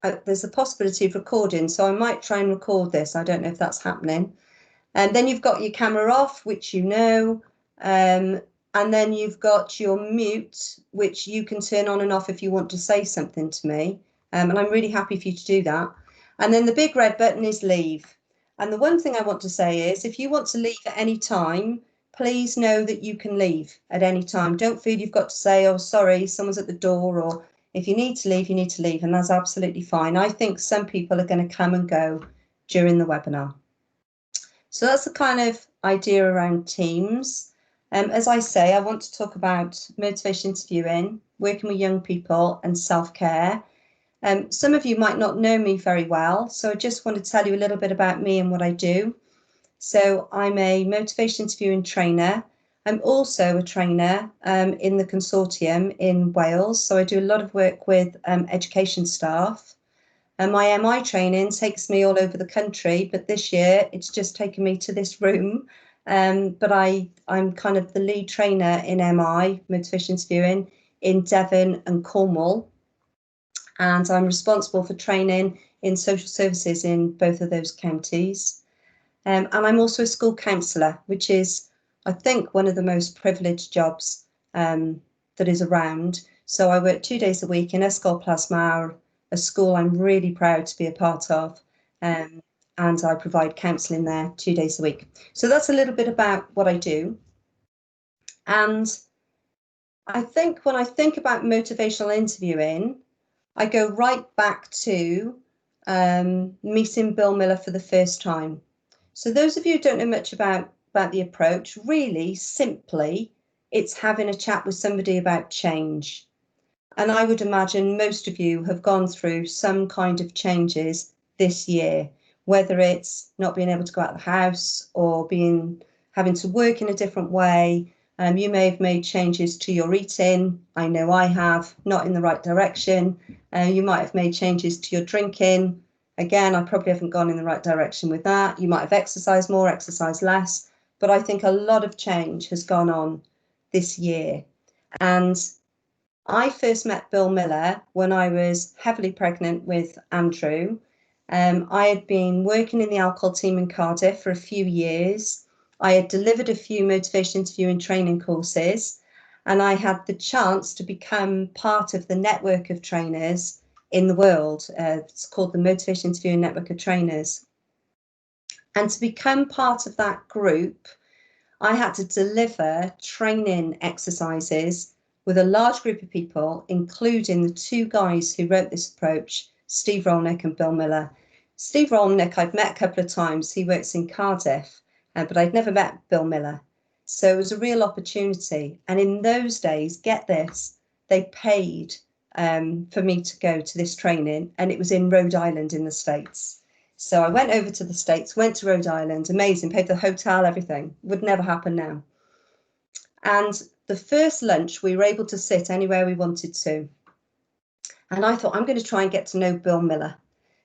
there's a possibility of recording, so I might try and record this. I don't know if that's happening. And then you've got your camera off, which you know, and then you've got your mute, which you can turn on and off if you want to say something to me. And I'm really happy for you to do that. And then the big red button is leave. And the one thing I want to say is, if you want to leave at any time, please know that you can leave at any time. Don't feel you've got to say, oh, sorry, someone's at the door, or if you need to leave, you need to leave, and that's absolutely fine. I think some people are going to come and go during the webinar. So that's the kind of idea around Teams. As I say, I want to talk about motivation interviewing, working with young people, and self-care. Some of you might not know me very well, so I just want to tell you a little bit about me and what I do. So I'm a motivation interviewing trainer. I'm also a trainer in the consortium in Wales. So I do a lot of work with education staff. And my MI training takes me all over the country, but this year it's just taken me to this room. But I'm kind of the lead trainer in MI, motivation interviewing, in Devon and Cornwall. And I'm responsible for training in social services in both of those counties. And I'm also a school counsellor, which is, I think, one of the most privileged jobs that is around. So I work 2 days a week in Ysgol Plasmawr, a school I'm really proud to be a part of, and I provide counselling there 2 days a week. So that's a little bit about what I do. And I think when I think about motivational interviewing, I go right back to meeting Bill Miller for the first time. So those of you who don't know much about the approach, really simply, it's having a chat with somebody about change. And I would imagine most of you have gone through some kind of changes this year, whether it's not being able to go out of the house or having to work in a different way. You may have made changes to your eating. I know I have, not in the right direction. You might have made changes to your drinking. Again, I probably haven't gone in the right direction with that. You might have exercised more, exercised less. But I think a lot of change has gone on this year. And I first met Bill Miller when I was heavily pregnant with Andrew. I had been working in the alcohol team in Cardiff for a few years. I had delivered a few motivation interviewing training courses, and I had the chance to become part of the network of trainers in the world. It's called the Motivation Interviewing Network of Trainers. And to become part of that group, I had to deliver training exercises with a large group of people, including the two guys who wrote this approach, Steve Rolnick and Bill Miller. Steve Rolnick, I've met a couple of times. He works in Cardiff, but I'd never met Bill Miller. So it was a real opportunity. And in those days, get this, they paid for me to go to this training, and it was in Rhode Island in the States. So I went over to the States, went to Rhode Island, amazing, paid for the hotel, everything. Would never happen now. And the first lunch, we were able to sit anywhere we wanted to. And I thought, I'm going to try and get to know Bill Miller.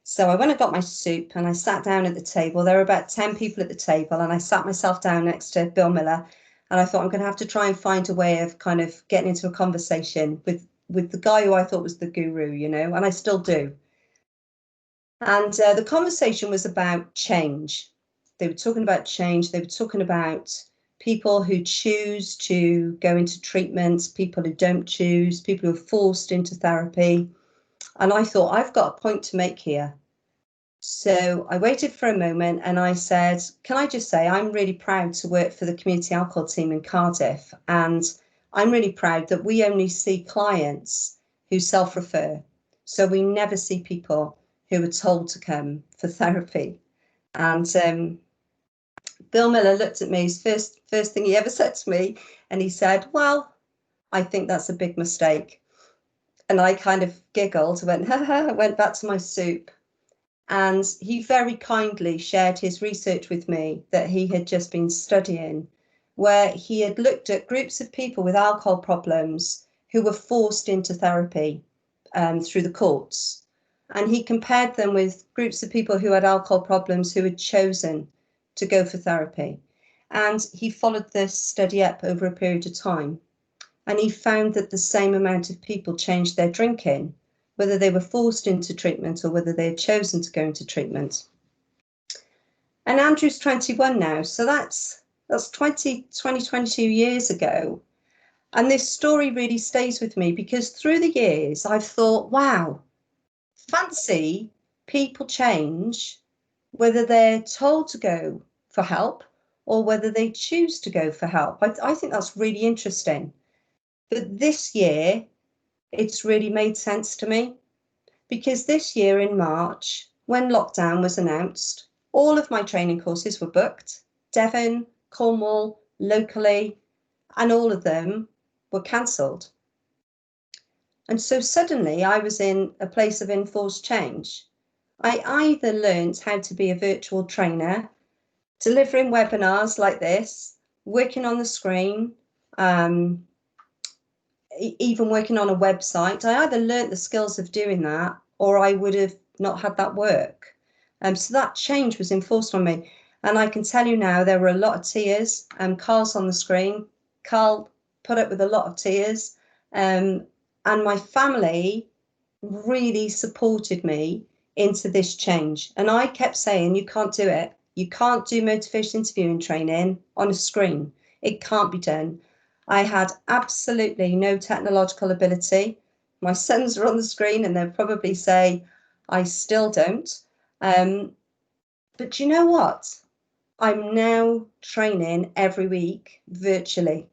So I went and got my soup and I sat down at the table. There were about 10 people at the table, and I sat myself down next to Bill Miller. And I thought, I'm going to have to try and find a way of kind of getting into a conversation with the guy who I thought was the guru, you know, and I still do. And the conversation was about change. They were talking about change. They were talking about people who choose to go into treatments, people who don't choose, people who are forced into therapy. And I thought, I've got a point to make here. So I waited for a moment and I said, can I just say, I'm really proud to work for the community alcohol team in Cardiff. And I'm really proud that we only see clients who self-refer. So we never see people who are told to come for therapy. And Bill Miller looked at me, first thing he ever said to me, and he said, well, I think that's a big mistake. And I kind of giggled, went back to my soup. And he very kindly shared his research with me that he had just been studying, where he had looked at groups of people with alcohol problems who were forced into therapy through the courts. And he compared them with groups of people who had alcohol problems who had chosen to go for therapy. And he followed this study up over a period of time. And he found that the same amount of people changed their drinking, whether they were forced into treatment or whether they had chosen to go into treatment. And Andrew's 21 now, so that's 22 years ago. And this story really stays with me because through the years, I've thought, wow, fancy people change, whether they're told to go for help or whether they choose to go for help. I think that's really interesting. But this year, it's really made sense to me because this year in March, when lockdown was announced, all of my training courses were booked, Devon, Cornwall, locally, and all of them were cancelled. And so suddenly I was in a place of enforced change. I either learned how to be a virtual trainer, delivering webinars like this, working on the screen, even working on a website. I either learned the skills of doing that or I would have not had that work. So that change was enforced on me. And I can tell you now, there were a lot of tears. Carl's on the screen. Carl put up with a lot of tears. And my family really supported me into this change. And I kept saying, you can't do it. You can't do motivation interviewing training on a screen. It can't be done. I had absolutely no technological ability. My sons are on the screen and they'll probably say, I still don't. But you know what? I'm now training every week virtually.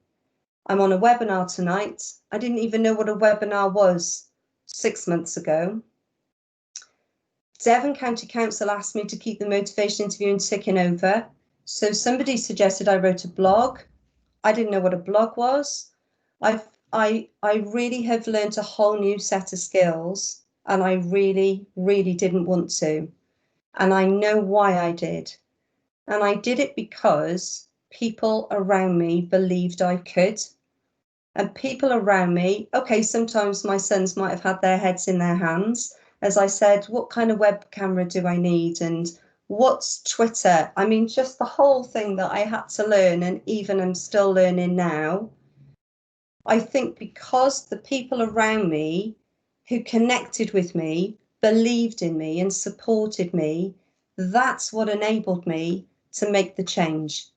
I'm on a webinar tonight. I didn't even know what a webinar was 6 months ago. Devon County Council asked me to keep the motivation interviewing ticking over. So somebody suggested I wrote a blog. I didn't know what a blog was. I really have learned a whole new set of skills, and I really, really didn't want to. And I know why I did. And I did it because people around me believed I could. And people around me, okay, sometimes my sons might have had their heads in their hands. As I said, what kind of web camera do I need? And what's Twitter? I mean, just the whole thing that I had to learn, and even I'm still learning now. I think because the people around me who connected with me, believed in me and supported me, that's what enabled me to make the change.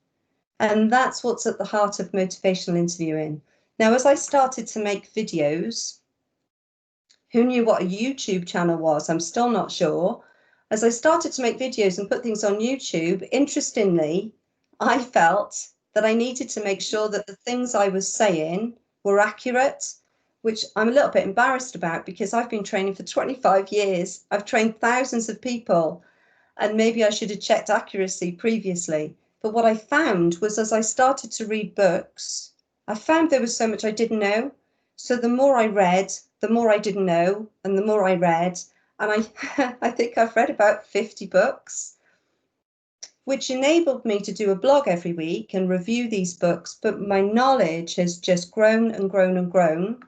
And that's what's at the heart of motivational interviewing. Now, as I started to make videos, who knew what a YouTube channel was? I'm still not sure. As I started to make videos and put things on YouTube, interestingly, I felt that I needed to make sure that the things I was saying were accurate, which I'm a little bit embarrassed about because I've been training for 25 years. I've trained thousands of people, and maybe I should have checked accuracy previously. But what I found was as I started to read books, I found there was so much I didn't know. So the more I read, the more I didn't know, and the more I read, and I think I've read about 50 books, which enabled me to do a blog every week and review these books, but my knowledge has just grown and grown and grown.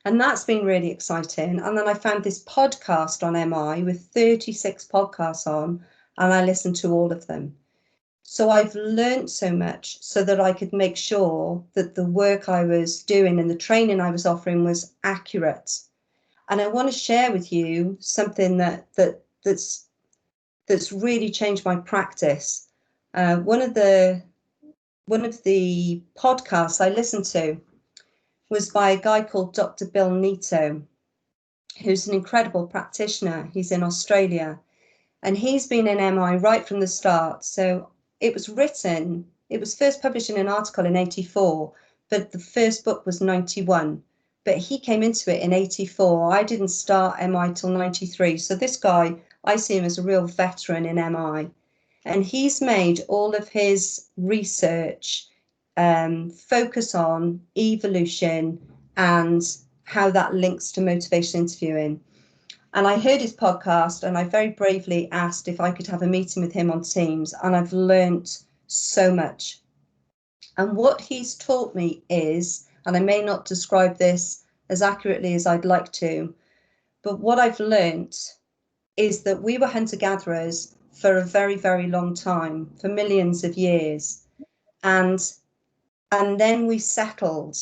And that's been really exciting. And then I found this podcast on MI with 36 podcasts on, and I listened to all of them. So I've learned so much so that I could make sure that the work I was doing and the training I was offering was accurate. And I want to share with you something that's really changed my practice. One of the podcasts I listened to was by a guy called Dr. Bill Neato, who's an incredible practitioner. He's in Australia, and he's been in MI right from the start. So it was first published in an article in 84, but the first book was 91. But he came into it in 84. I didn't start MI till 93. So this guy, I see him as a real veteran in MI. And he's made all of his research focus on evolution and how that links to motivation interviewing. And I heard his podcast and I very bravely asked if I could have a meeting with him on Teams, and I've learnt so much. And what he's taught me is, and I may not describe this as accurately as I'd like to, but what I've learnt is that we were hunter-gatherers for a very, very long time, for millions of years. And then we settled.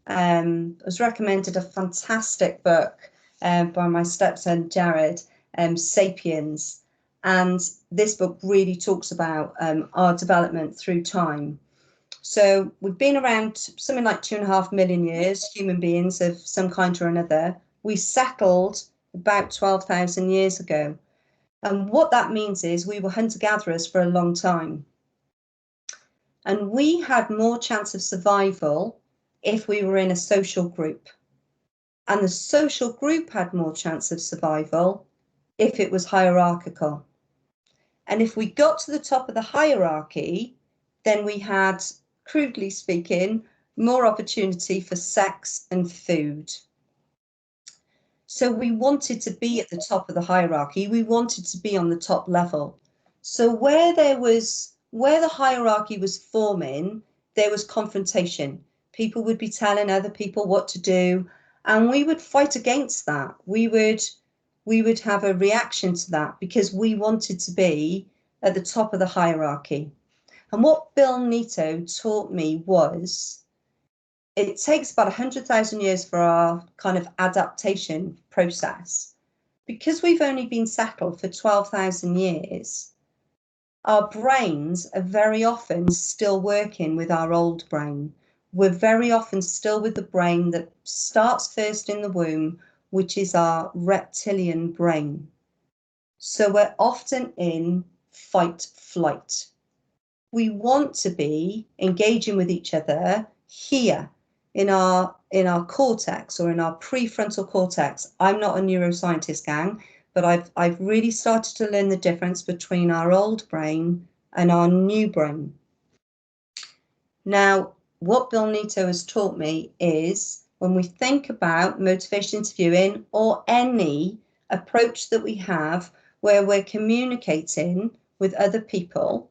I was recommended a fantastic book by my stepson Jared, Sapiens. And this book really talks about our development through time. So we've been around something like 2.5 million years, human beings of some kind or another. We settled about 12,000 years ago. And what that means is we were hunter-gatherers for a long time. And we had more chance of survival if we were in a social group. And the social group had more chance of survival if it was hierarchical. And if we got to the top of the hierarchy, then we had, crudely speaking, more opportunity for sex and food. So we wanted to be at the top of the hierarchy. We wanted to be on the top level. So where the hierarchy was forming, there was confrontation. People would be telling other people what to do, and we would fight against that. We would have a reaction to that because we wanted to be at the top of the hierarchy. And what Bill Neato taught me was it takes about 100,000 years for our kind of adaptation process. Because we've only been settled for 12,000 years, our brains are very often still working with our old brain. We're very often still with the brain that starts first in the womb, which is our reptilian brain. So we're often in fight flight. We want to be engaging with each other here in our cortex or in our prefrontal cortex. I'm not a neuroscientist, gang, but I've really started to learn the difference between our old brain and our new brain. Now, what Bill Neato has taught me is when we think about motivation interviewing or any approach that we have where we're communicating with other people,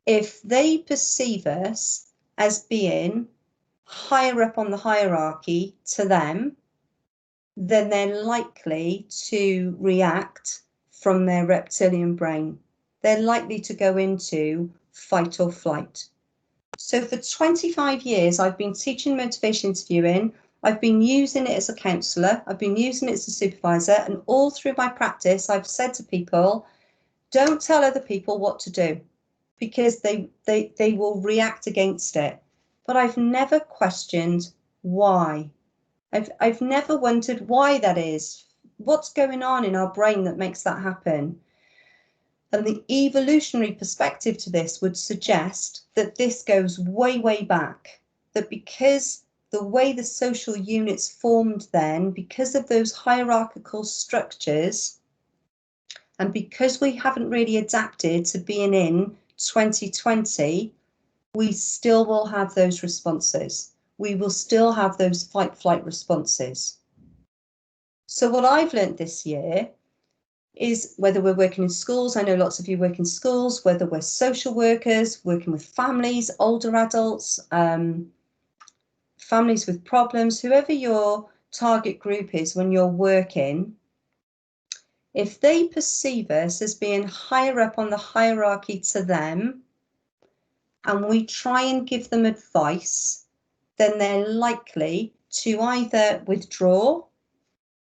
if they perceive us as being higher up on the hierarchy to them, then they're likely to react from their reptilian brain. They're likely to go into fight or flight. So for 25 years, I've been teaching motivation interviewing. I've been using it as a counsellor. I've been using it as a supervisor. And all through my practice, I've said to people, don't tell other people what to do because they will react against it. But I've never questioned why. I've never wondered why that is. What's going on in our brain that makes that happen? And the evolutionary perspective to this would suggest that this goes way, way back. That because the way the social units formed then, because of those hierarchical structures, and because we haven't really adapted to being in 2020, we still will have those responses. We will still have those fight-flight responses. So what I've learned this year is whether we're working in schools, I know lots of you work in schools, whether we're social workers, working with families, older adults, families with problems, whoever your target group is when you're working, if they perceive us as being higher up on the hierarchy to them, and we try and give them advice, then they're likely to either withdraw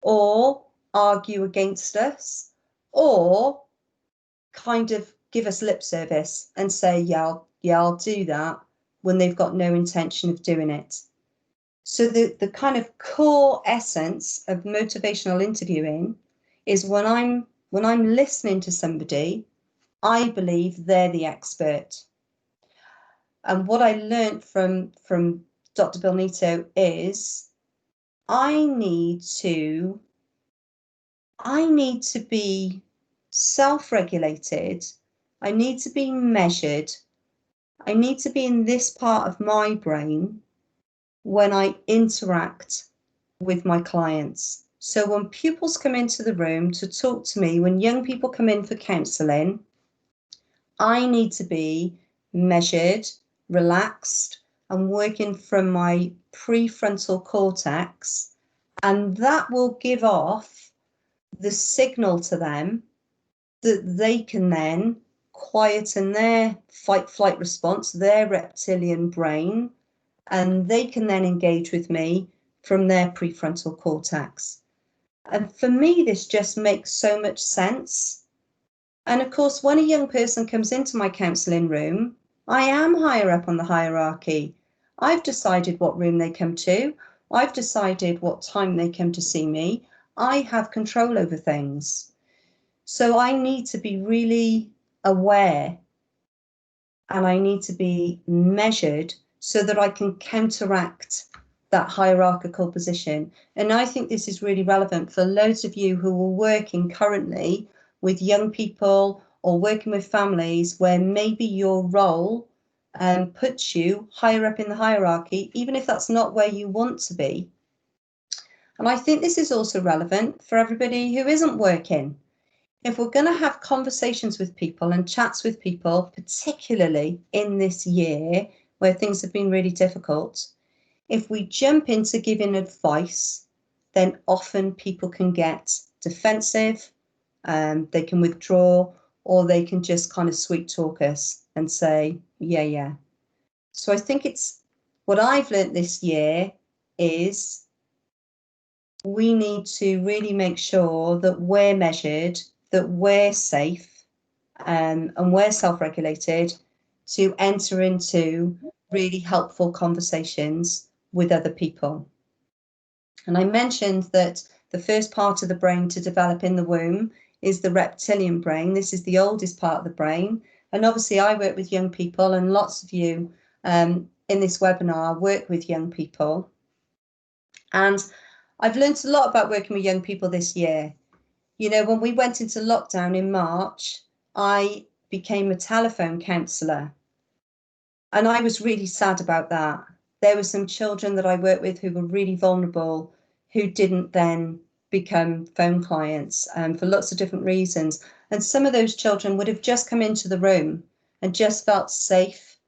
or argue against us or kind of give us lip service and say, yeah, I'll do that when they've got no intention of doing it. So the kind of core essence of motivational interviewing is when I'm listening to somebody, I believe they're the expert. And what I learned from Dr. Bill Neato is I need to be self-regulated. I need to be measured. I need to be in this part of my brain when I interact with my clients. So when pupils come into the room to talk to me, when young people come in for counselling, I need to be measured, relaxed, and working from my prefrontal cortex, and that will give off the signal to them that they can then quieten their fight-flight response, their reptilian brain, and they can then engage with me from their prefrontal cortex. And for me, this just makes so much sense. And of course, when a young person comes into my counselling room, I am higher up on the hierarchy. I've decided what room they come to. I've decided what time they come to see me. I have control over things. So I need to be really aware, and I need to be measured so that I can counteract that hierarchical position. And I think this is really relevant for loads of you who are working currently with young people or working with families where maybe your role puts you higher up in the hierarchy, even if that's not where you want to be. And I think this is also relevant for everybody who isn't working. If we're going to have conversations with people and chats with people, particularly in this year where things have been really difficult, if we jump into giving advice, then often people can get defensive, they can withdraw, or they can just kind of sweet talk us and say, yeah. So I think it's what I've learned this year is we need to really make sure that we're measured, that we're safe, and we're self-regulated to enter into really helpful conversations with other people. And I mentioned that the first part of the brain to develop in the womb is the reptilian brain. This is the oldest part of the brain. And obviously I work with young people, and lots of you in this webinar work with young people. And I've learned a lot about working with young people this year. You know, when we went into lockdown in March, I became a telephone counsellor. And I was really sad about that. There were some children that I worked with who were really vulnerable, who didn't then become phone clients for lots of different reasons. And some of those children would have just come into the room and just felt safe.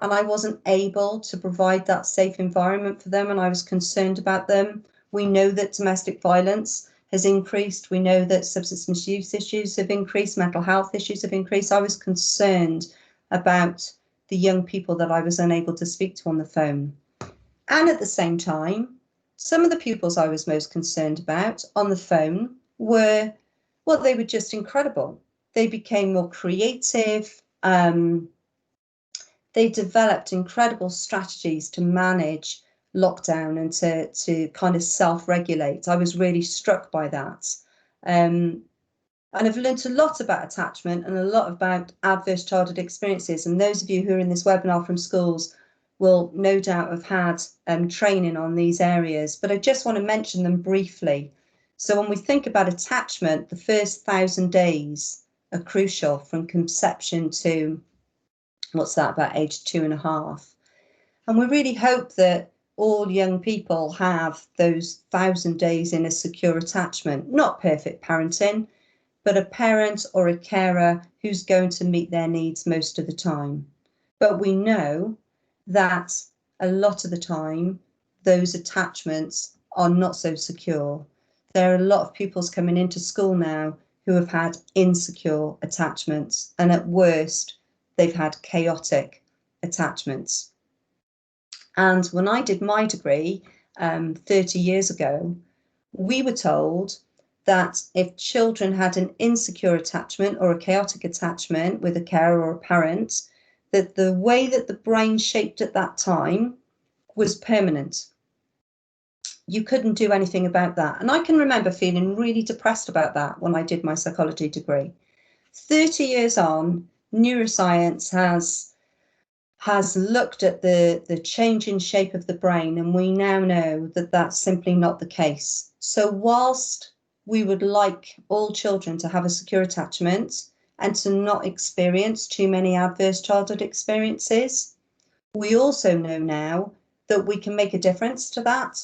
And I wasn't able to provide that safe environment for them. And I was concerned about them. We know that domestic violence has increased. We know that substance misuse issues have increased, mental health issues have increased. I was concerned about the young people that I was unable to speak to on the phone. And at the same time, some of the pupils I was most concerned about on the phone were, well, they were just incredible. They became more creative. They developed incredible strategies to manage lockdown and to kind of self-regulate. I was really struck by that. And I've learned a lot about attachment and a lot about adverse childhood experiences. And those of you who are in this webinar from schools will no doubt have had training on these areas, but I just want to mention them briefly. So when we think about attachment, the first 1,000 days are crucial from conception to, what's that, about age 2.5. And we really hope that all young people have those 1,000 days in a secure attachment, not perfect parenting, but a parent or a carer who's going to meet their needs most of the time. But we know that a lot of the time, those attachments are not so secure. There are a lot of pupils coming into school now who have had insecure attachments, and at worst, they've had chaotic attachments. And when I did my degree 30 years ago, we were told that if children had an insecure attachment or a chaotic attachment with a carer or a parent, that the way that the brain shaped at that time was permanent. You couldn't do anything about that. And I can remember feeling really depressed about that when I did my psychology degree. 30 years on, neuroscience has looked at the change in shape of the brain, and we now know that that's simply not the case. So whilst we would like all children to have a secure attachment and to not experience too many adverse childhood experiences, we also know now that we can make a difference to that.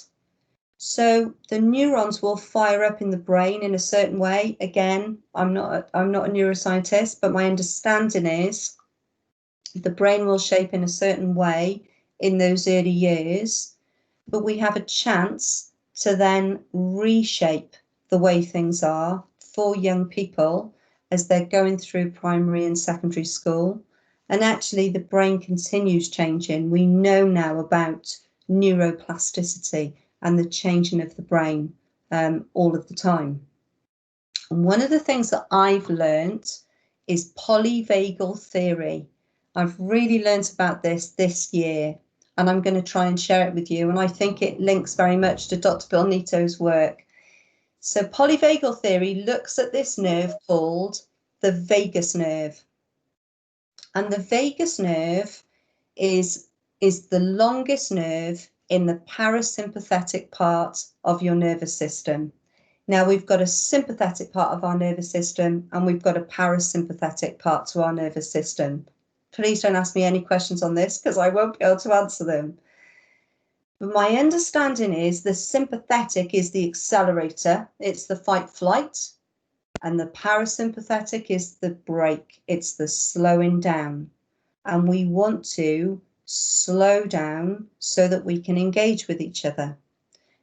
So the neurons will fire up in the brain in a certain way. Again, I'm not a neuroscientist, but my understanding is the brain will shape in a certain way in those early years, but we have a chance to then reshape the way things are for young people as they're going through primary and secondary school. And actually the brain continues changing. We know now about neuroplasticity and the changing of the brain all of the time. And one of the things that I've learned is polyvagal theory. I've really learned about this year, and I'm going to try and share it with you. And I think it links very much to Dr. Bill Nito's work. So polyvagal theory looks at this nerve called the vagus nerve. And the vagus nerve is the longest nerve in the parasympathetic part of your nervous system. Now, we've got a sympathetic part of our nervous system and we've got a parasympathetic part to our nervous system. Please don't ask me any questions on this because I won't be able to answer them. But my understanding is the sympathetic is the accelerator, it's the fight flight, and the parasympathetic is the brake, it's the slowing down. And we want to slow down so that we can engage with each other.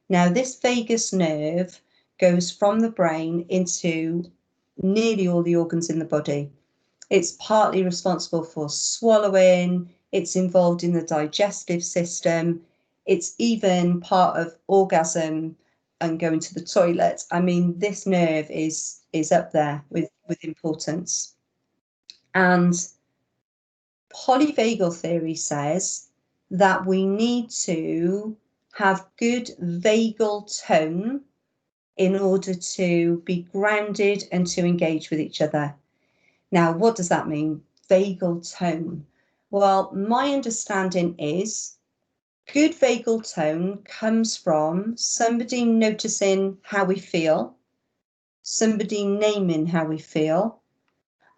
Now, this vagus nerve goes from the brain into nearly all the organs in the body. It's partly responsible for swallowing, it's involved in the digestive system, it's even part of orgasm and going to the toilet. I mean, this nerve is up there with importance. And polyvagal theory says that we need to have good vagal tone in order to be grounded and to engage with each other. Now, what does that mean? Vagal tone. Well, my understanding is good vagal tone comes from somebody noticing how we feel, somebody naming how we feel,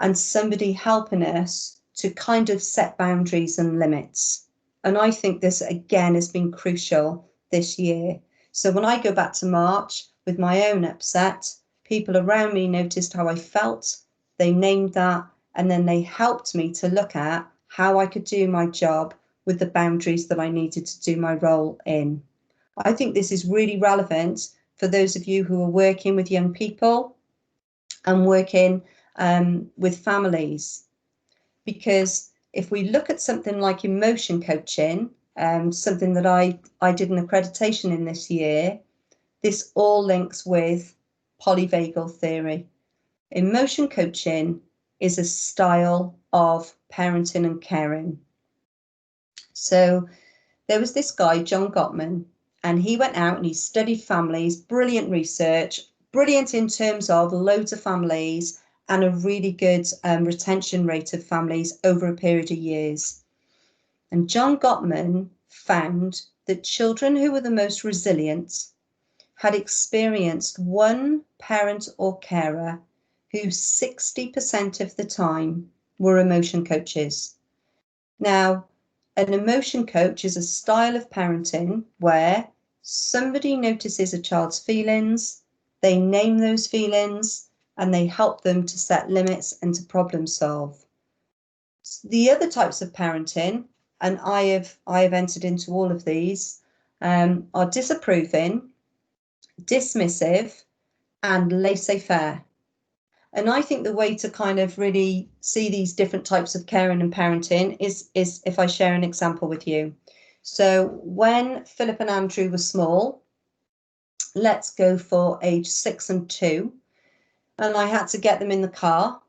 and somebody helping us to kind of set boundaries and limits. And I think this, again, has been crucial this year. So when I go back to March with my own upset, people around me noticed how I felt, they named that, and then they helped me to look at how I could do my job with the boundaries that I needed to do my role in. I think this is really relevant for those of you who are working with young people and working with families, because if we look at something like emotion coaching, something that I did an accreditation in this year, this all links with polyvagal theory. Emotion coaching is a style of parenting and caring. So there was this guy, John Gottman, and he went out and he studied families, brilliant research, brilliant in terms of loads of families and a really good retention rate of families over a period of years. And John Gottman found that children who were the most resilient had experienced one parent or carer who 60% of the time were emotion coaches. Now, an emotion coach is a style of parenting where somebody notices a child's feelings, they name those feelings, and they help them to set limits and to problem solve. The other types of parenting, and I have entered into all of these, are disapproving, dismissive, and laissez-faire. And I think the way to kind of really see these different types of caring and parenting is if I share an example with you. So when Philip and Andrew were small, let's go for age 6 and 2, and I had to get them in the car,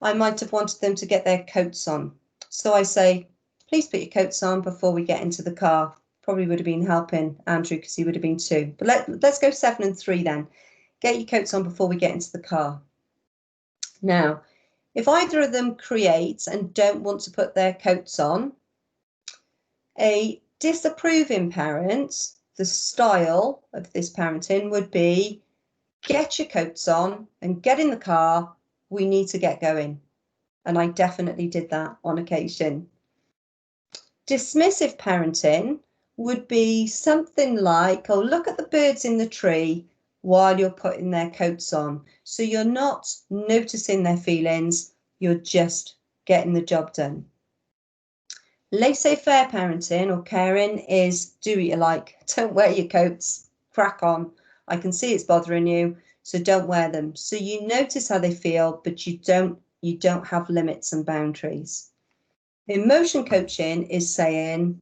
I might have wanted them to get their coats on. So I say, please put your coats on before we get into the car. Probably would have been helping Andrew because he would have been 2. But let's go 7 and 3 then. Get your coats on before we get into the car. Now, if either of them create and don't want to put their coats on, a disapproving parent, the style of this parenting would be, get your coats on and get in the car, we need to get going. And I definitely did that on occasion. Dismissive parenting would be something like, oh, look at the birds in the tree while you're putting their coats on. So you're not noticing their feelings, you're just getting the job done. Laissez-faire parenting or caring is do what you like. Don't wear your coats, crack on. I can see it's bothering you, so don't wear them. So you notice how they feel, but you don't have limits and boundaries. Emotion coaching is saying,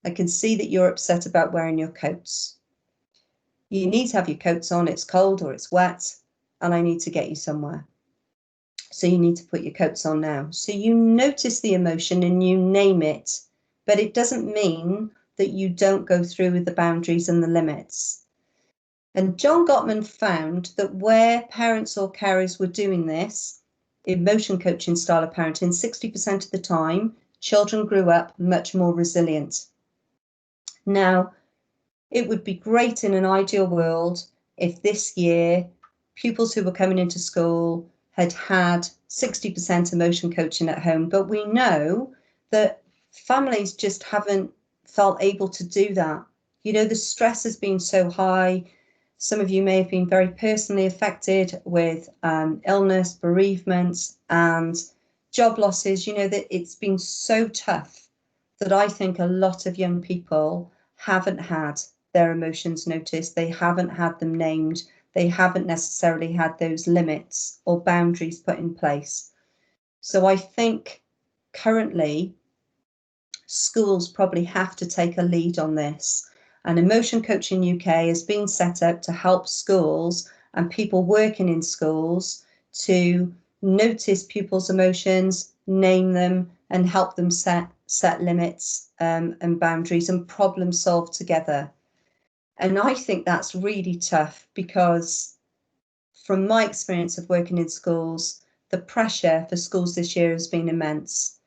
I can see that you're upset about wearing your coats. You need to have your coats on, it's cold or it's wet, and I need to get you somewhere. So you need to put your coats on now. So you notice the emotion and you name it, but it doesn't mean that you don't go through with the boundaries and the limits. And John Gottman found that where parents or carers were doing this, emotion coaching style of parenting, 60% of the time, children grew up much more resilient. Now, it would be great in an ideal world if this year pupils who were coming into school had 60% emotion coaching at home, but we know that families just haven't felt able to do that. You know, the stress has been so high. Some of you may have been very personally affected with illness, bereavement, and job losses. You know, that it's been so tough that I think a lot of young people haven't had their emotions noticed, they haven't had them named, they haven't necessarily had those limits or boundaries put in place. So I think currently schools probably have to take a lead on this. And Emotion Coaching UK has been set up to help schools and people working in schools to notice pupils' emotions, name them, and help them set limits and boundaries and problem solve together. And I think that's really tough because from my experience of working in schools, the pressure for schools this year has been immense.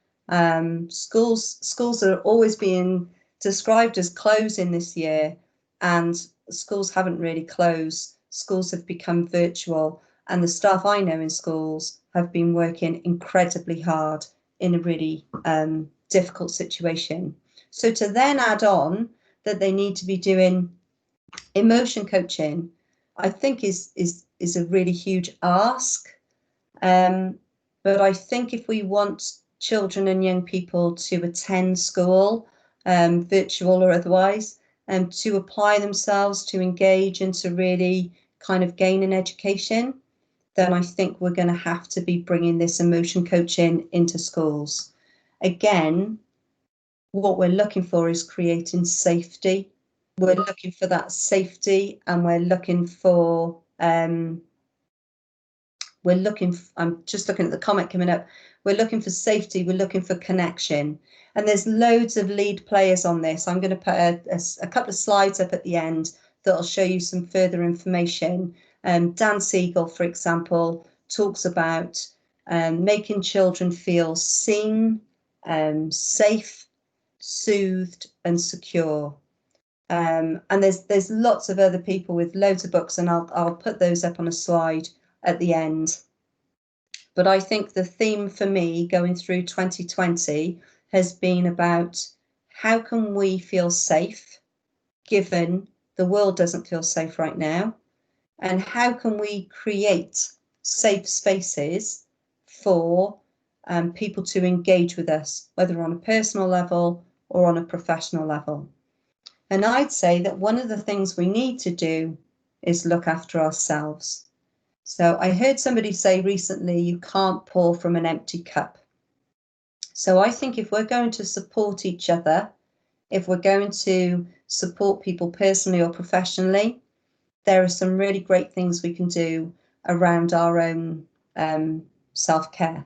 Schools are always being described as closing this year, and schools haven't really closed. Schools have become virtual, and the staff I know in schools have been working incredibly hard in a really difficult situation. So to then add on that they need to be doing emotion coaching, I think is a really huge ask. But I think if we want children and young people to attend school, virtual or otherwise, and to apply themselves, to engage and to really kind of gain an education, then I think we're going to have to be bringing this emotion coaching into schools. Again, what we're looking for is creating safety. We're looking for that safety, and we're looking for I'm just looking at the comment coming up. We're looking for safety, we're looking for connection, and there's loads of lead players on this. I'm going to put a couple of slides up at the end that'll show you some further information. Dan Siegel, for example, talks about making children feel seen, safe, soothed and secure. And there's lots of other people with loads of books, and I'll put those up on a slide at the end. But I think the theme for me going through 2020 has been about how can we feel safe given the world doesn't feel safe right now, and how can we create safe spaces for people to engage with us, whether on a personal level or on a professional level. And I'd say that one of the things we need to do is look after ourselves. So I heard somebody say recently, you can't pour from an empty cup. So I think if we're going to support each other, if we're going to support people personally or professionally, there are some really great things we can do around our own self-care.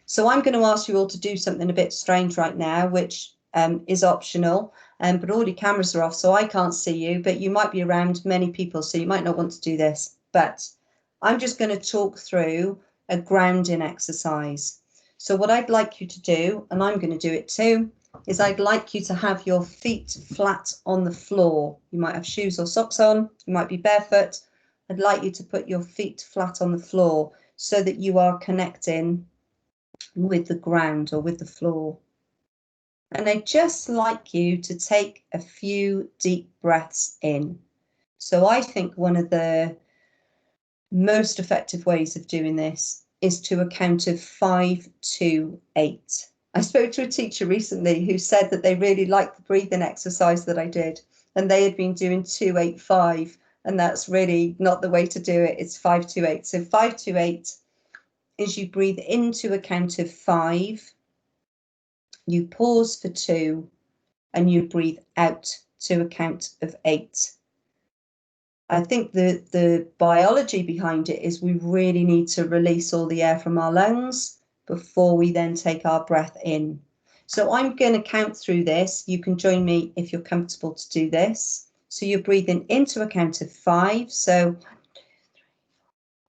So I'm going to ask you all to do something a bit strange right now, which is optional, but all your cameras are off, so I can't see you, but you might be around many people, so you might not want to do this. But I'm just going to talk through a grounding exercise. So what I'd like you to do, and I'm going to do it too, is I'd like you to have your feet flat on the floor. You might have shoes or socks on, you might be barefoot. I'd like you to put your feet flat on the floor so that you are connecting with the ground or with the floor. And I'd just like you to take a few deep breaths in. So I think one of the most effective ways of doing this is to a count of 5, 2, 8. I spoke to a teacher recently who said that they really liked the breathing exercise that I did, and they had been doing 2, 8, 5, and that's really not the way to do it. It's 5, 2, 8. So 5, 2, 8 is you breathe into a count of 5, you pause for 2, and you breathe out to a count of 8. I think the biology behind it is we really need to release all the air from our lungs before we then take our breath in. So I'm going to count through this. You can join me if you're comfortable to do this. So you're breathing into a count of 5. So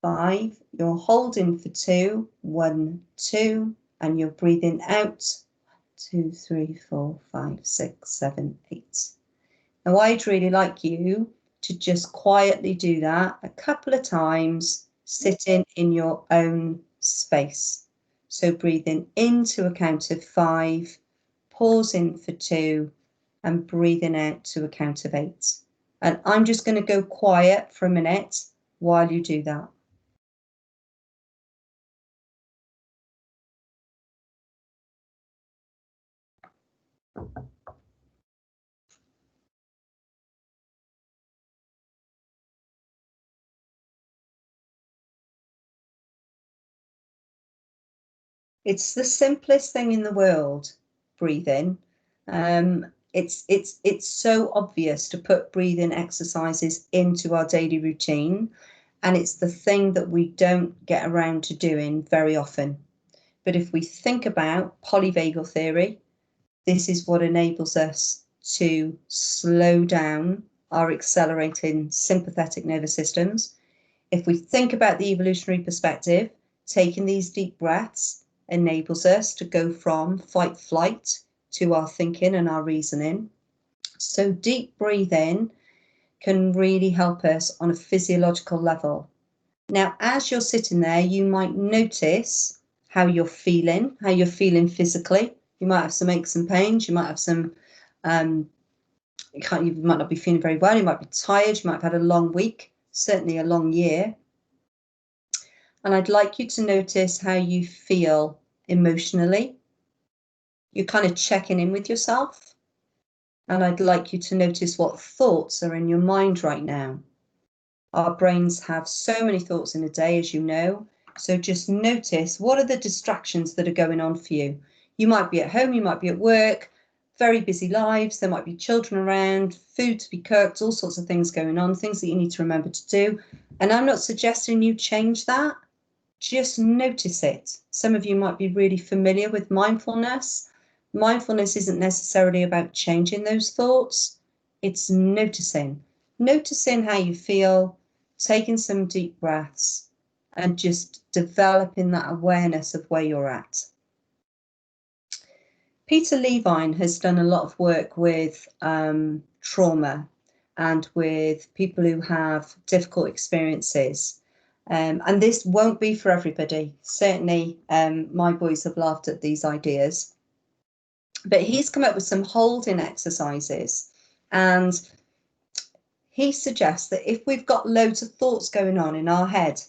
5, you're holding for 2, 1, 2, and you're breathing out 2, 3, 4, 5, 6, 7, 8. Now I'd really like you to just quietly do that a couple of times, sitting in your own space. So breathing into a count of 5, pausing for 2, and breathing out to a count of 8. And I'm just going to go quiet for a minute while you do that. It's the simplest thing in the world, breathing. It's so obvious to put breathing exercises into our daily routine, and it's the thing that we don't get around to doing very often. But if we think about polyvagal theory, this is what enables us to slow down our accelerating sympathetic nervous systems. If we think about the evolutionary perspective, taking these deep breaths enables us to go from fight flight to our thinking and our reasoning. So deep breathing can really help us on a physiological level. Now, as you're sitting there, you might notice how you're feeling physically. You might have some aches and pains. You might have some, you might not be feeling very well. You might be tired. You might have had a long week, certainly a long year. And I'd like you to notice how you feel emotionally. You're kind of checking in with yourself. And I'd like you to notice what thoughts are in your mind right now. Our brains have so many thoughts in a day, as you know. So just notice, what are the distractions that are going on for you? You might be at home, you might be at work, very busy lives. There might be children around, food to be cooked, all sorts of things going on, things that you need to remember to do. And I'm not suggesting you change that. Just notice it. Some of you might be really familiar with mindfulness. Mindfulness isn't necessarily about changing those thoughts. It's noticing how you feel, taking some deep breaths, and just developing that awareness of where you're at. Peter Levine has done a lot of work with trauma and with people who have difficult experiences. And this won't be for everybody. Certainly, my boys have laughed at these ideas. But he's come up with some holding exercises. And he suggests that if we've got loads of thoughts going on in our head,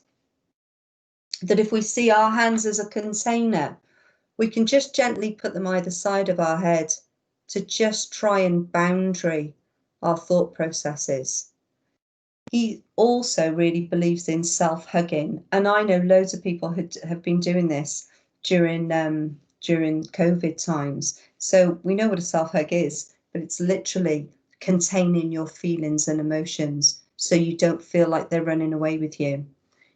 that if we see our hands as a container, we can just gently put them either side of our head to just try and boundary our thought processes. He also really believes in self-hugging, and I know loads of people have been doing this during COVID times. So we know what a self-hug is, but it's literally containing your feelings and emotions so you don't feel like they're running away with you.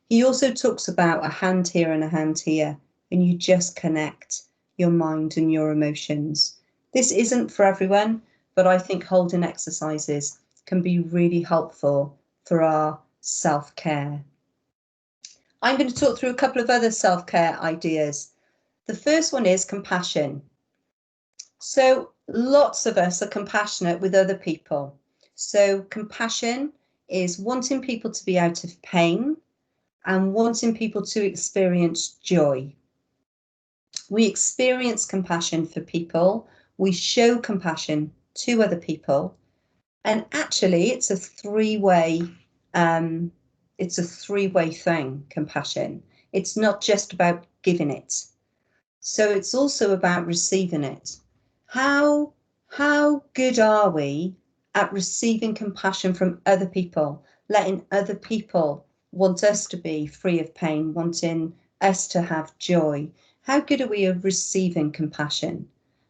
He also talks about a hand here and a hand here, and you just connect your mind and your emotions. This isn't for everyone, but I think holding exercises can be really helpful for our self-care. I'm going to talk through a couple of other self-care ideas. The first one is compassion. So lots of us are compassionate with other people. So compassion is wanting people to be out of pain and wanting people to experience joy. We experience compassion for people. We show compassion to other people. And actually, it's a three-way thing, compassion. It's not just about giving it. So it's also about receiving it. How good are we at receiving compassion from other people, letting other people want us to be free of pain, wanting us to have joy? How good are we at receiving compassion?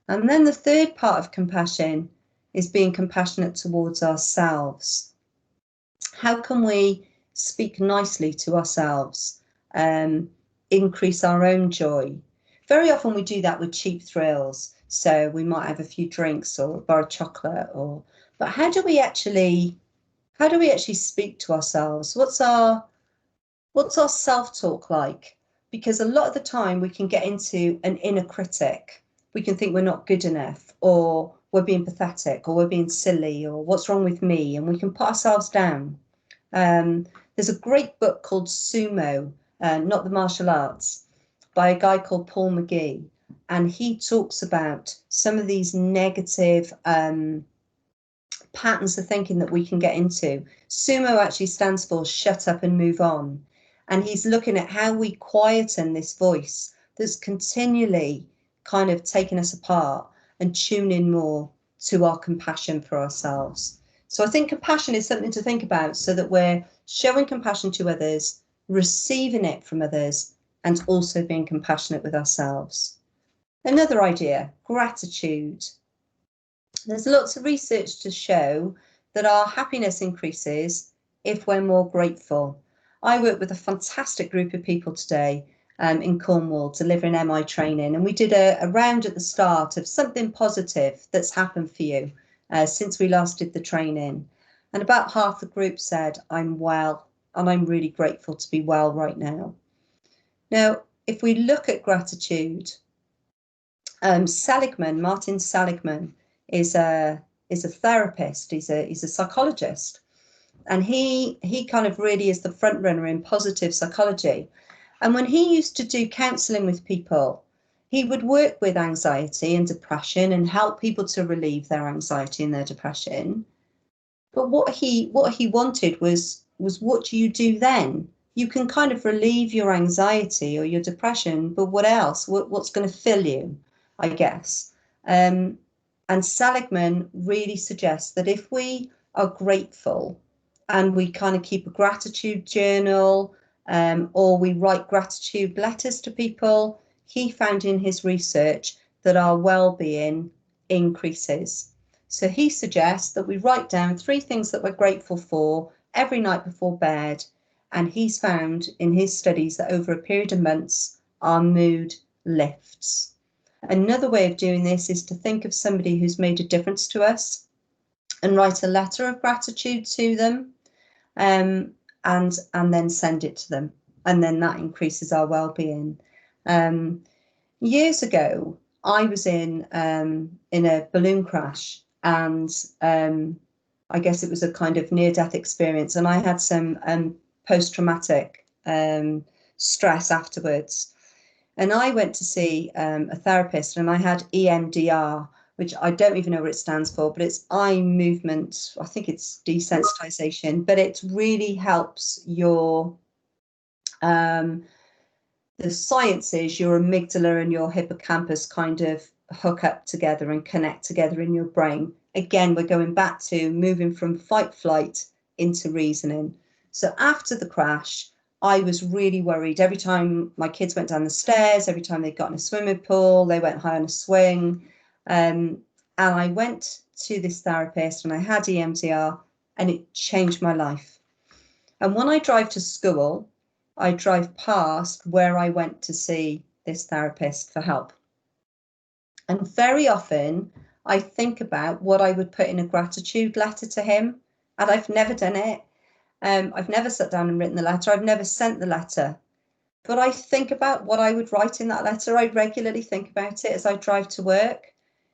And then the third part of compassion is being compassionate towards ourselves. How can we speak nicely to ourselves, increase our own joy? Very often we do that with cheap thrills. So we might have a few drinks or a bar of chocolate, but how do we actually speak to ourselves? What's our self-talk like? Because a lot of the time we can get into an inner critic. We can think we're not good enough, or we're being pathetic, or we're being silly, or what's wrong with me, and we can put ourselves down. There's a great book called Sumo, Not the Martial Arts, by a guy called Paul McGee, and he talks about some of these negative patterns of thinking that we can get into. Sumo actually stands for shut up and move on. And he's looking at how we quieten this voice that's continually kind of taking us apart and tune in more to our compassion for ourselves. So I think compassion is something to think about, so that we're showing compassion to others, receiving it from others, and also being compassionate with ourselves. Another idea, gratitude. There's lots of research to show that our happiness increases if we're more grateful. I work with a fantastic group of people today in Cornwall delivering MI training, and we did a round at the start of something positive that's happened for you since we last did the training. And about half the group said, I'm well, and I'm really grateful to be well right now. Now, if we look at gratitude, Martin Seligman is a therapist. He's a psychologist, and he kind of really is the front runner in positive psychology. And when he used to do counselling with people, he would work with anxiety and depression and help people to relieve their anxiety and their depression. But what he wanted was what do you do then? You can kind of relieve your anxiety or your depression, but what else? What's going to fill you, I guess? And Seligman really suggests that if we are grateful and we kind of keep a gratitude journal, or we write gratitude letters to people, he found in his research that our well-being increases. So he suggests that we write down 3 things that we're grateful for every night before bed. And he's found in his studies that over a period of months, our mood lifts. Another way of doing this is to think of somebody who's made a difference to us and write a letter of gratitude to them, and then send it to them. And then that increases our well-being. Years ago, I was in a balloon crash, and I guess it was a kind of near-death experience, and I had some post-traumatic stress afterwards. And I went to see a therapist, and I had EMDR, which I don't even know what it stands for, but it's eye movement. I think it's desensitization, but it really helps your, the science is your amygdala and your hippocampus kind of hook up together and connect together in your brain. Again, we're going back to moving from fight flight into reasoning. So after the crash, I was really worried. Every time my kids went down the stairs, every time they got in a swimming pool, they went high on a swing. And I went to this therapist and I had EMDR, and it changed my life. And when I drive to school, I drive past where I went to see this therapist for help. And very often I think about what I would put in a gratitude letter to him, and I've never done it. I've never sat down and written the letter. I've never sent the letter, but I think about what I would write in that letter. I regularly think about it as I drive to work.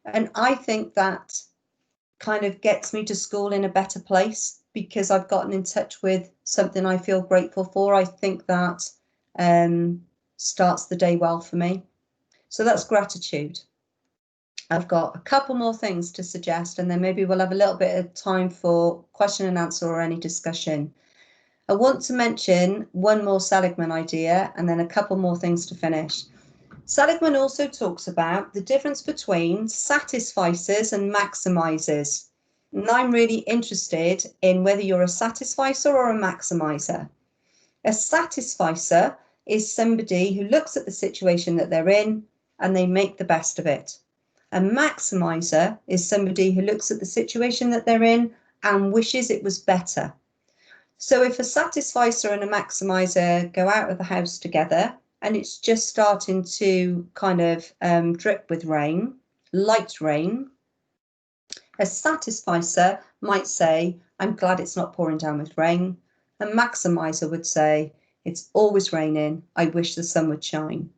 And I think that kind of gets me to school in a better place because I've gotten in touch with something I feel grateful for. I think that starts the day well for me. So that's gratitude. I've got a couple more things to suggest, and then maybe we'll have a little bit of time for question and answer or any discussion. I want to mention one more Seligman idea and then a couple more things to finish. Seligman also talks about the difference between satisficers and maximizers. And I'm really interested in whether you're a satisficer or a maximizer. A satisficer is somebody who looks at the situation that they're in and they make the best of it. A maximizer is somebody who looks at the situation that they're in and wishes it was better. So if a satisficer and a maximizer go out of the house together and it's just starting to kind of drip with rain, light rain, a satisficer might say, I'm glad it's not pouring down with rain. A maximizer would say, it's always raining. I wish the sun would shine.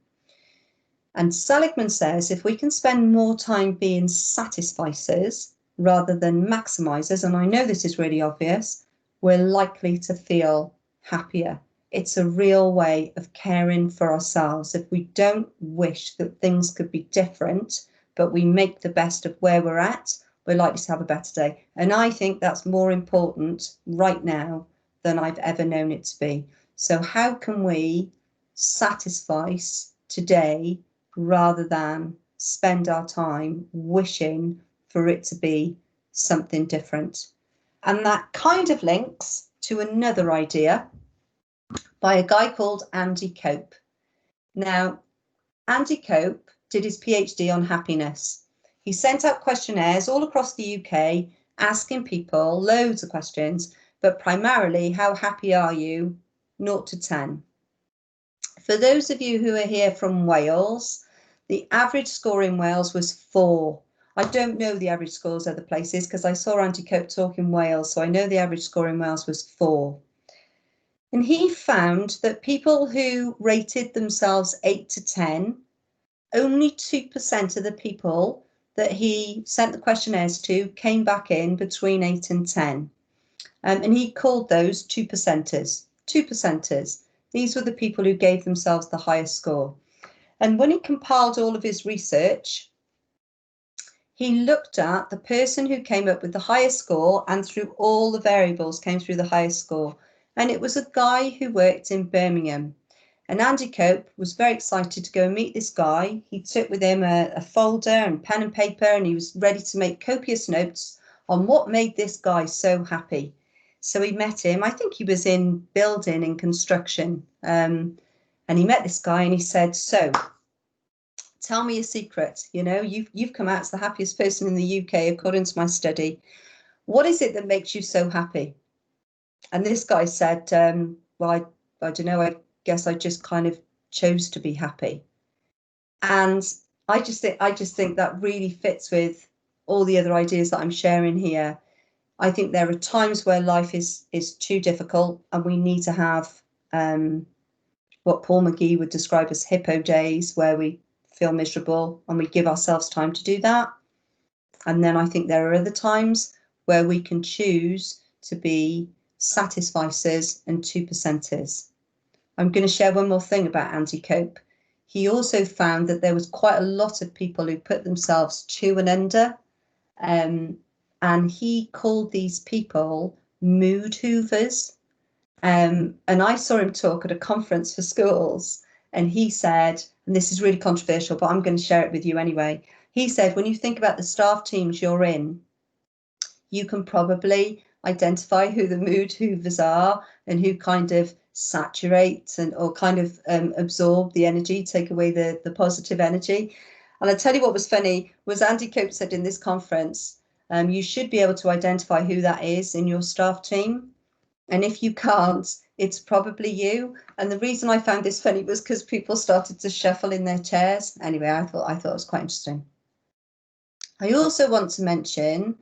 And Seligman says, if we can spend more time being satisficers rather than maximizers, and I know this is really obvious, we're likely to feel happier. It's a real way of caring for ourselves. If we don't wish that things could be different, but we make the best of where we're at, we're likely to have a better day. And I think that's more important right now than I've ever known it to be. So how can we satisfy today rather than spend our time wishing for it to be something different? And that kind of links to another idea by a guy called Andy Cope. Now, Andy Cope did his PhD on happiness. He sent out questionnaires all across the UK, asking people loads of questions, but primarily, how happy are you? 0 to 10. For those of you who are here from Wales, the average score in Wales was 4. I don't know the average scores other places because I saw Andy Cope talk in Wales, so I know the average score in Wales was 4. And he found that people who rated themselves 8 to 10, only 2% of the people that he sent the questionnaires to came back in between 8 and 10. And he called those 2%ers. 2%ers. These were the people who gave themselves the highest score. And when he compiled all of his research, he looked at the person who came up with the highest score and through all the variables came through the highest score. And it was a guy who worked in Birmingham. And Andy Cope was very excited to go and meet this guy. He took with him a folder and pen and paper, and he was ready to make copious notes on what made this guy so happy. So he met him. I think he was in building and construction. And he met this guy and he said, so tell me a secret. You know, you've come out as the happiest person in the UK, according to my study. What is it that makes you so happy? And this guy said, well, I don't know, I guess I just kind of chose to be happy. And I just think that really fits with all the other ideas that I'm sharing here. I think there are times where life is too difficult and we need to have what Paul McGee would describe as hippo days, where we feel miserable and we give ourselves time to do that. And then I think there are other times where we can choose to be satisficers and 2%ers. I'm going to share one more thing about Andy Cope. He also found that there was quite a lot of people who put themselves 2 and under, and he called these people mood hoovers. And I saw him talk at a conference for schools, and he said, and this is really controversial, but I'm going to share it with you anyway. He said, when you think about the staff teams you're in, you can probably identify who the mood hoovers are and who kind of saturate and or kind of absorb the energy, take away the positive energy. And I tell you what was funny was Andy Cope said in this conference, you should be able to identify who that is in your staff team. And if you can't, it's probably you. And the reason I found this funny was because people started to shuffle in their chairs. Anyway, I thought it was quite interesting. I also want to mention,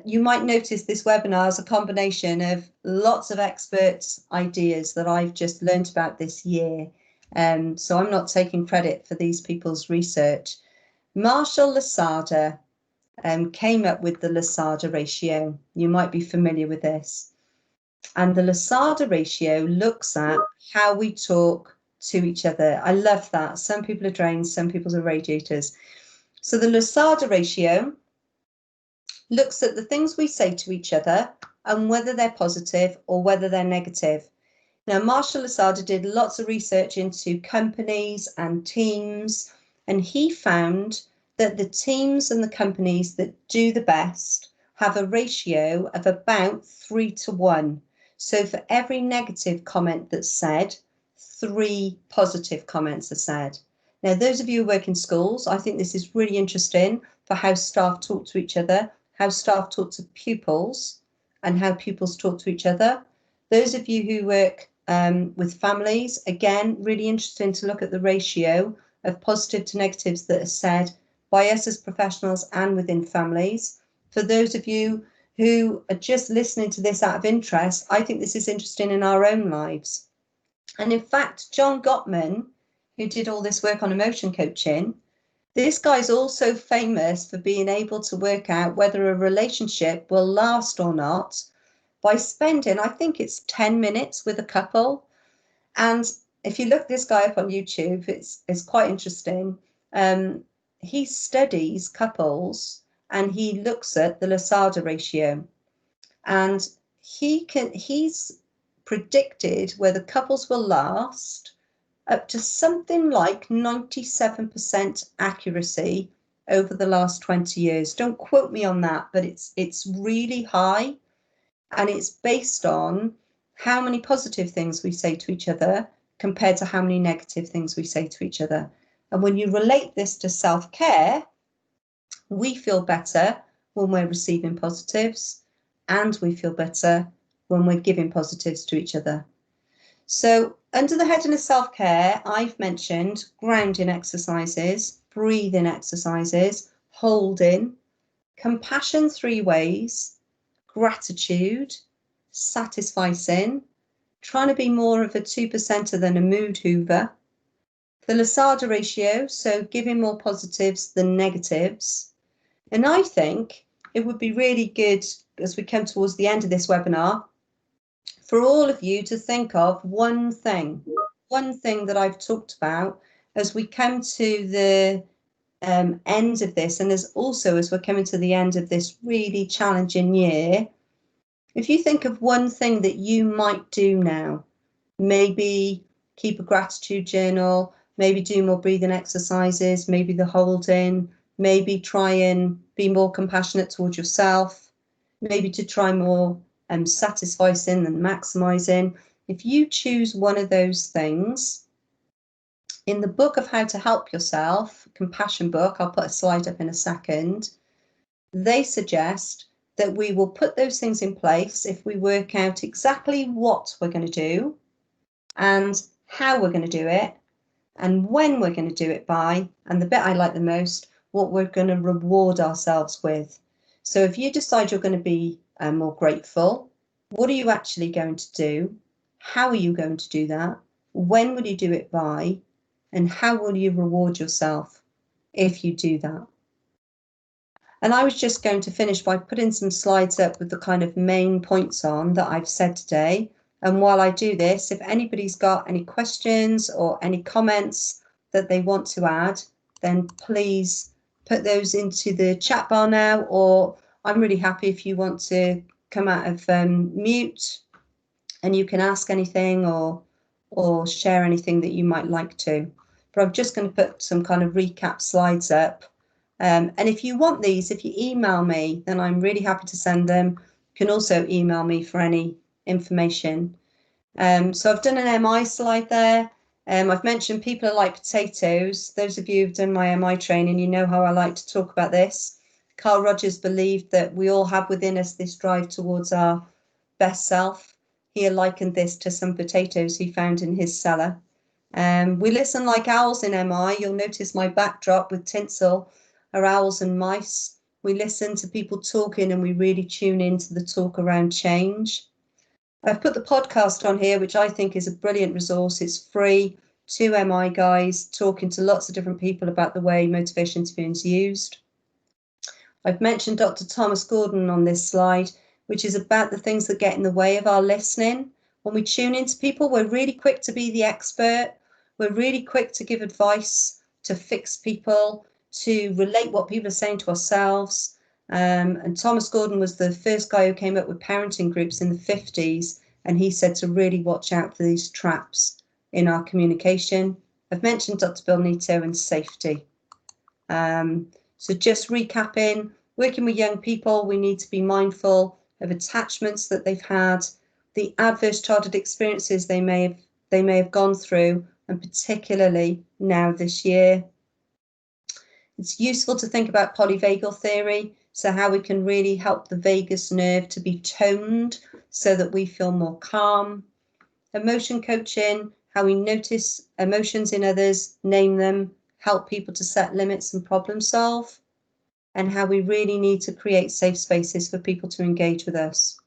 you might notice this webinar is a combination of lots of experts' ideas that I've just learned about this year. So I'm not taking credit for these people's research. Marshall Lasada came up with the Lasada ratio. You might be familiar with this. And the Lasada ratio looks at how we talk to each other. I love that. Some people are drains, some people are radiators. So the Lasada ratio looks at the things we say to each other and whether they're positive or whether they're negative. Now, Marshall Lasada did lots of research into companies and teams, and he found that the teams and the companies that do the best have a ratio of about 3 to 1. So for every negative comment that's said, 3 positive comments are said. Now, those of you who work in schools, I think this is really interesting for how staff talk to each other, how staff talk to pupils, and how pupils talk to each other. Those of you who work with families, again, really interesting to look at the ratio of positive to negatives that are said by us as professionals and within families. For those of you who are just listening to this out of interest, I think this is interesting in our own lives. And in fact, John Gottman, who did all this work on emotion coaching, this guy's also famous for being able to work out whether a relationship will last or not by spending, I think it's 10 minutes with a couple. And if you look this guy up on YouTube, it's quite interesting. He studies couples and he looks at the Losada ratio, and he's predicted whether couples will last up to something like 97% accuracy over the last 20 years. Don't quote me on that, but it's really high, and it's based on how many positive things we say to each other compared to how many negative things we say to each other. And when you relate this to self-care, we feel better when we're receiving positives, and we feel better when we're giving positives to each other. So under the heading of self-care, I've mentioned grounding exercises, breathing exercises, holding, compassion 3 ways, gratitude, satisficing, trying to be more of a 2%er than a mood hoover, the Losada ratio, so giving more positives than negatives. And I think it would be really good, as we come towards the end of this webinar, for all of you to think of one thing that I've talked about as we come to the end of this, and as we're coming to the end of this really challenging year. If you think of one thing that you might do now, maybe keep a gratitude journal, maybe do more breathing exercises, maybe the holding, maybe try and be more compassionate towards yourself, maybe to try more satisficing than maximizing. If you choose one of those things, in the book of How to Help Yourself, Compassion book, I'll put a slide up in a second, they suggest that we will put those things in place if we work out exactly what we're going to do and how we're going to do it and when we're going to do it by, and the bit I like the most, what we're going to reward ourselves with. So if you decide you're going to be more grateful, what are you actually going to do? How are you going to do that? When will you do it by? And how will you reward yourself if you do that? And I was just going to finish by putting some slides up with the kind of main points on that I've said today. And while I do this, if anybody's got any questions or any comments that they want to add, then please put those into the chat bar now, or I'm really happy if you want to come out of mute and you can ask anything or share anything that you might like to. But I'm just going to put some kind of recap slides up. And if you want these, if you email me, then I'm really happy to send them. You can also email me for any information. So I've done an MI slide there. I've mentioned people are like potatoes. Those of you who've done my MI training, you know how I like to talk about this. Carl Rogers believed that we all have within us this drive towards our best self. He likened this to some potatoes he found in his cellar. We listen like owls in MI. You'll notice my backdrop with tinsel are owls and mice. We listen to people talking and we really tune into the talk around change. I've put the podcast on here, which I think is a brilliant resource. It's free. 2 MI guys talking to lots of different people about the way motivation interviewing is used. I've mentioned Dr. Thomas Gordon on this slide, which is about the things that get in the way of our listening. When we tune into people, we're really quick to be the expert. We're really quick to give advice, to fix people, to relate what people are saying to ourselves. And Thomas Gordon was the first guy who came up with parenting groups in the 50s. And he said to really watch out for these traps in our communication. I've mentioned Dr. Bill Nito and safety. So just recapping, working with young people, we need to be mindful of attachments that they've had, the adverse childhood experiences they may have gone through, and particularly now this year. It's useful to think about polyvagal theory. So how we can really help the vagus nerve to be toned so that we feel more calm. Emotion coaching, how we notice emotions in others, name them, help people to set limits and problem solve, and how we really need to create safe spaces for people to engage with us.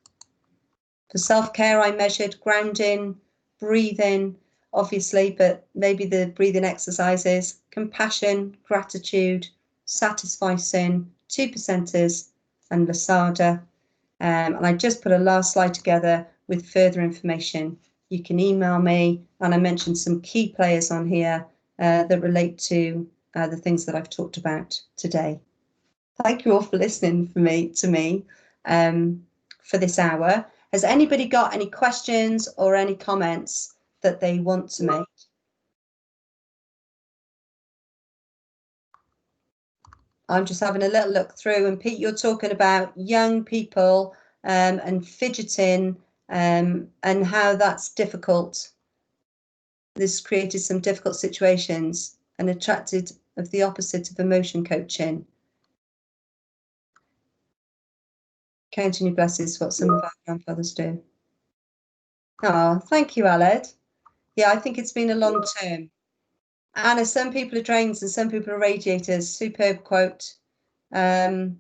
For self-care, I measured grounding, breathing, obviously, but maybe the breathing exercises, compassion, gratitude, satisfy sin, 2%ers, and Lasada. And I just put a last slide together with further information. You can email me, and I mentioned some key players on here that relate to the things that I've talked about today. Thank you all for listening to me for this hour. Has anybody got any questions or any comments that they want to make? I'm just having a little look through, and Pete, you're talking about young people and fidgeting and how that's difficult. This created some difficult situations and attracted of the opposite of emotion coaching. Counting your blessings, what some of our grandfathers do. Oh, thank you, Aled. Yeah, I think it's been a long term. Anna, some people are drains and some people are radiators. Superb quote. Jared,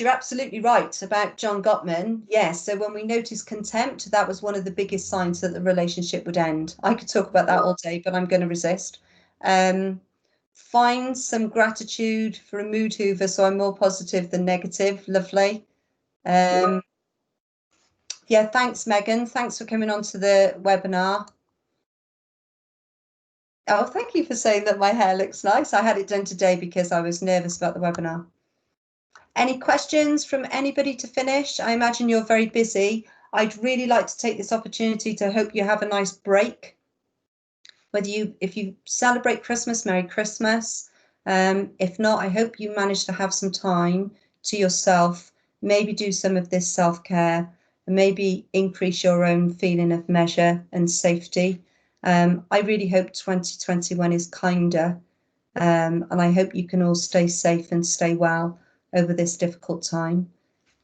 you're absolutely right about John Gottman. Yes, so when we notice contempt, that was one of the biggest signs that the relationship would end. I could talk about that all day, but I'm going to resist. Find some gratitude for a mood hoover, so I'm more positive than negative. Lovely. Yeah, thanks, Megan. Thanks for coming on to the webinar. Oh, thank you for saying that my hair looks nice. I had it done today because I was nervous about the webinar. Any questions from anybody to finish? I imagine you're very busy. I'd really like to take this opportunity to hope you have a nice break. If you celebrate Christmas, Merry Christmas. If not, I hope you manage to have some time to yourself, maybe do some of this self-care, and maybe increase your own feeling of measure and safety. I really hope 2021 is kinder, and I hope you can all stay safe and stay well over this difficult time.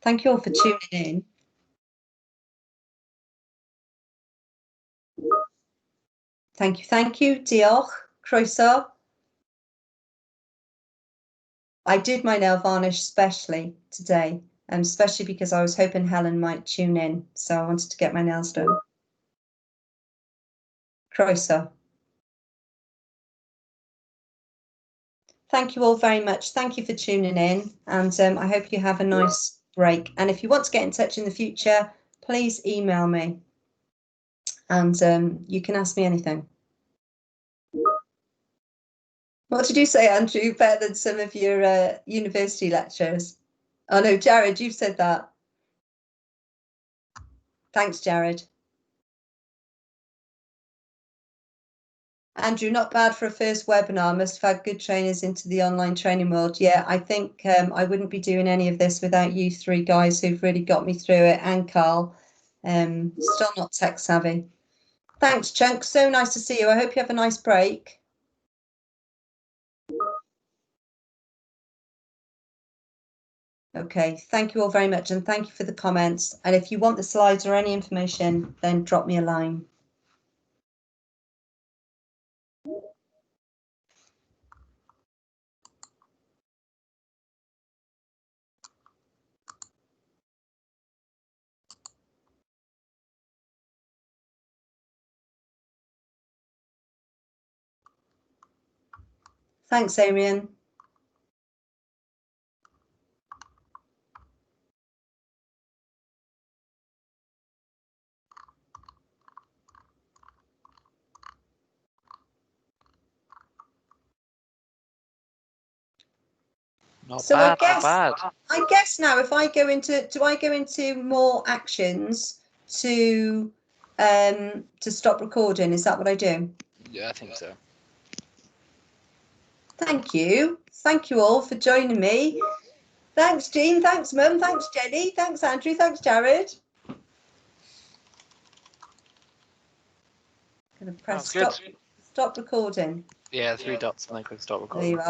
Thank you all for tuning in. Thank you. Diolch. Croeso. I did my nail varnish specially today, especially because I was hoping Helen might tune in, so I wanted to get my nails done. Croeso. Thank you all very much. Thank you for tuning in, and I hope you have a nice break. And if you want to get in touch in the future, please email me, and you can ask me anything. What did you say, Andrew? Better than some of your university lecturers? Oh no, Jared, you've said that. Thanks, Jared. Andrew, not bad for a first webinar. Must have had good trainers into the online training world. Yeah, I think I wouldn't be doing any of this without you three guys who've really got me through it, and Carl. Still not tech savvy. Thanks, Chunk. So nice to see you. I hope you have a nice break. Okay, thank you all very much, and thank you for the comments. And if you want the slides or any information, then drop me a line. Thanks, Arian. Not So bad, I guess now, if I go into, do I go into more actions to stop recording? Is that what I do? Yeah, I think so. Thank you. Thank you all for joining me. Thanks, Jean. Thanks, Mum. Thanks, Jenny. Thanks, Andrew. Thanks, Jared. I'm going to press stop recording. Yeah, 3 dots and then click stop recording. There you are.